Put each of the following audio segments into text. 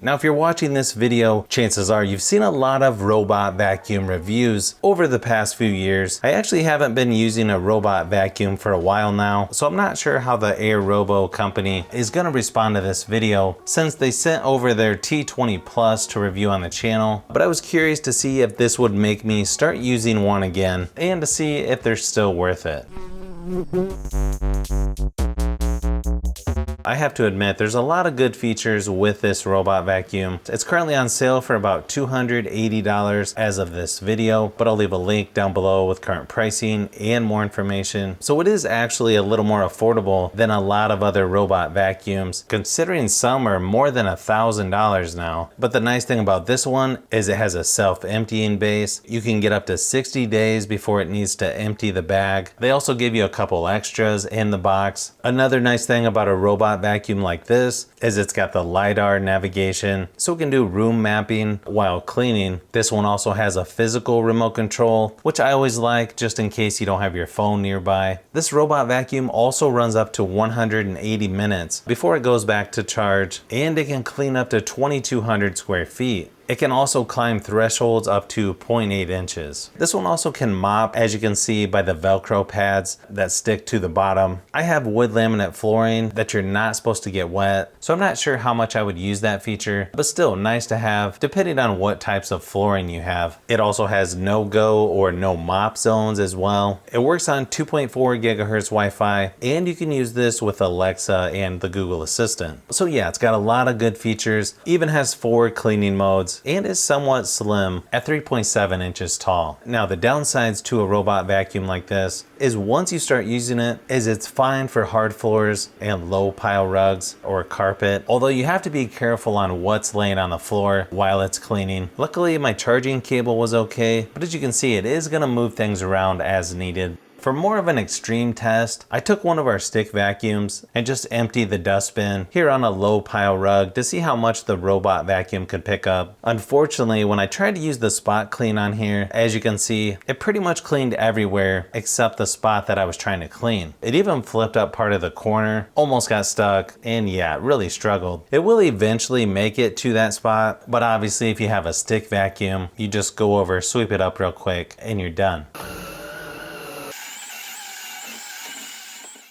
Now, if you're watching this video, chances are you've seen a lot of robot vacuum reviews over the past few years. I actually haven't been using a robot vacuum for a while now, so I'm not sure how the AiRROBO company is going to respond to this video since they sent over their T20 Plus to review on the channel. But I was curious to see if this would make me start using one again and to see if they're still worth it. I have to admit, there's a lot of good features with this robot vacuum. It's currently on sale for about $280 as of this video, but I'll leave a link down below with current pricing and more information. So it is actually a little more affordable than a lot of other robot vacuums, considering some are more than $1,000 now. But the nice thing about this one is it has a self-emptying base. You can get up to 60 days before it needs to empty the bag. They also give you a couple extras in the box. Another nice thing about a robot vacuum like this is it's got the LiDAR navigation, so it can do room mapping while cleaning. This one also has a physical remote control, which I always like just in case you don't have your phone nearby. This robot vacuum also runs up to 180 minutes before it goes back to charge, and it can clean up to 2,200 square feet. It can also climb thresholds up to 0.8 inches. This one also can mop, as you can see by the Velcro pads that stick to the bottom. I have wood laminate flooring that you're not supposed to get wet, so I'm not sure how much I would use that feature, but still nice to have depending on what types of flooring you have. It also has no-go or no mop zones as well. It works on 2.4 gigahertz Wi-Fi, and you can use this with Alexa and the Google Assistant. So yeah, it's got a lot of good features, even has 4 cleaning modes, and is somewhat slim at 3.7 inches tall. Now, the downsides to a robot vacuum like this is once you start using it, is it's fine for hard floors and low pile rugs or carpet, although you have to be careful on what's laying on the floor while it's cleaning. Luckily, my charging cable was okay, but as you can see, it is going to move things around as needed. For more of an extreme test, I took one of our stick vacuums and just emptied the dustbin here on a low pile rug to see how much the robot vacuum could pick up. Unfortunately, when I tried to use the spot clean on here, as you can see, it pretty much cleaned everywhere except the spot that I was trying to clean. It even flipped up part of the corner, almost got stuck, and yeah, it really struggled. It will eventually make it to that spot, but obviously if you have a stick vacuum, you just go over, sweep it up real quick, and you're done.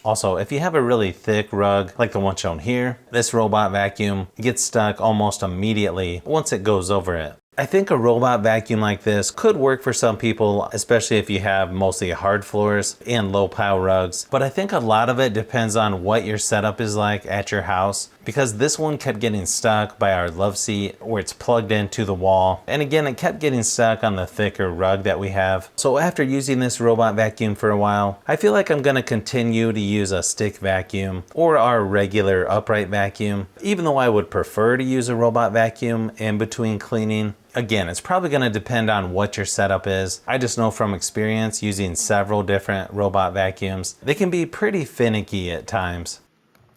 Also, if you have a really thick rug, like the one shown here, this robot vacuum gets stuck almost immediately once it goes over it. I think a robot vacuum like this could work for some people, especially if you have mostly hard floors and low pile rugs. But I think a lot of it depends on what your setup is like at your house, because this one kept getting stuck by our love seat where it's plugged into the wall. And again, it kept getting stuck on the thicker rug that we have. So after using this robot vacuum for a while, I feel like I'm gonna continue to use a stick vacuum or our regular upright vacuum, even though I would prefer to use a robot vacuum in between cleaning. Again, it's probably going to depend on what your setup is. I just know from experience using several different robot vacuums, they can be pretty finicky at times.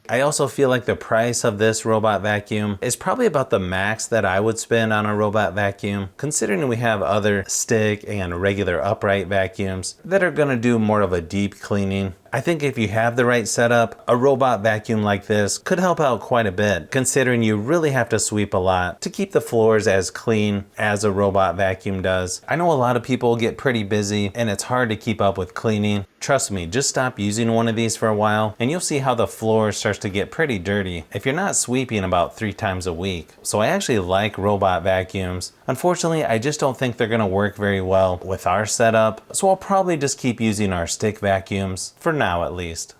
I also feel like the price of this robot vacuum is probably about the max that I would spend on a robot vacuum, considering we have other stick and regular upright vacuums that are going to do more of a deep cleaning. I think if you have the right setup, a robot vacuum like this could help out quite a bit, considering you really have to sweep a lot to keep the floors as clean as a robot vacuum does. I know a lot of people get pretty busy and it's hard to keep up with cleaning. Trust me, just stop using one of these for a while and you'll see how the floor starts to get pretty dirty if you're not sweeping about 3 times a week. So I actually like robot vacuums. Unfortunately, I just don't think they're going to work very well with our setup, so I'll probably just keep using our stick vacuums for now at least.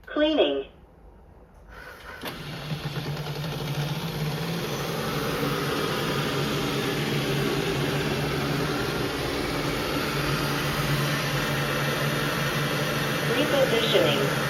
Cleaning. Repositioning.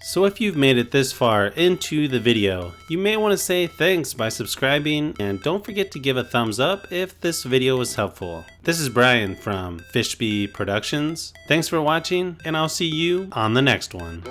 So if you've made it this far into the video, you may want to say thanks by subscribing, and don't forget to give a thumbs up if this video was helpful. This is Brian from Fishbee Productions. Thanks for watching, and I'll see you on the next one.